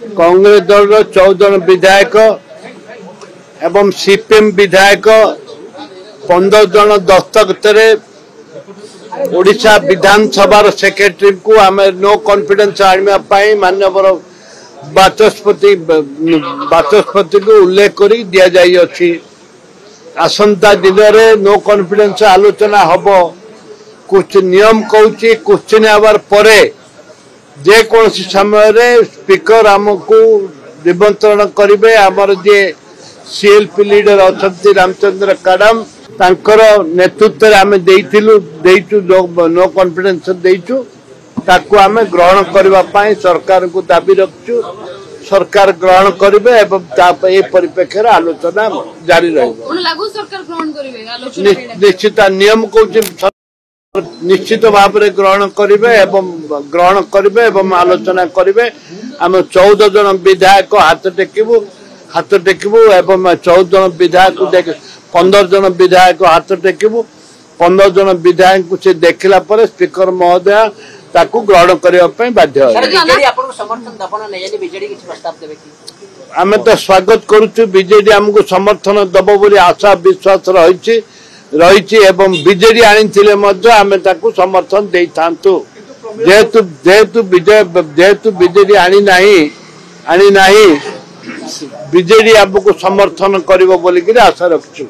कांग्रेस दल 14 जन विधायक एवं सीपीएम विधायक 15 जन दस्तखत ओडिशा विधानसभा सेक्रेटरी को आम नो कॉन्फिडेंस आने माननीय बाचस्पति को उल्लेख कर दि जाइए। आसंता दिन में नो कॉन्फिडेंस आलोचना हम कुछ नियम कौच क्वेश्चन आवर परे जे कौन समय स्पीकर आमको निमंत्रण करेंगे। आमर जे सीएलपी लीडर अच्छा रामचंद्र काडम तांकर नेतृत्व में आम देचु नो कॉन्फिडेंस देचु ताकू आम ग्रहण करने सरकार को दाबी रखु। सरकार ग्रहण करेंगे एवं परिप्रेक्षी आलोचना जारी निश्चित नियम कौच निश्चित भाव में ग्रहण करेंगे एवं आलोचना करेंगे। आम 14 जन विधायक हाथ टेकबू एवं 14 जन विधायक देख 15 जन विधायक हाथ टेकबू। 15 जन विधायक को देखला पर स्पीकर महोदय ताकू ग्रहण करने बाध्य। आम तो स्वागत करुचु बीजेडी आमको समर्थन दब बोली आशा विश्वास रही एवं बीजेडी आनी आम ताकू समर्थन दे था जेहेतु बीजेडी आनी नहीं बीजेडी आमको समर्थन कर आशा रखु।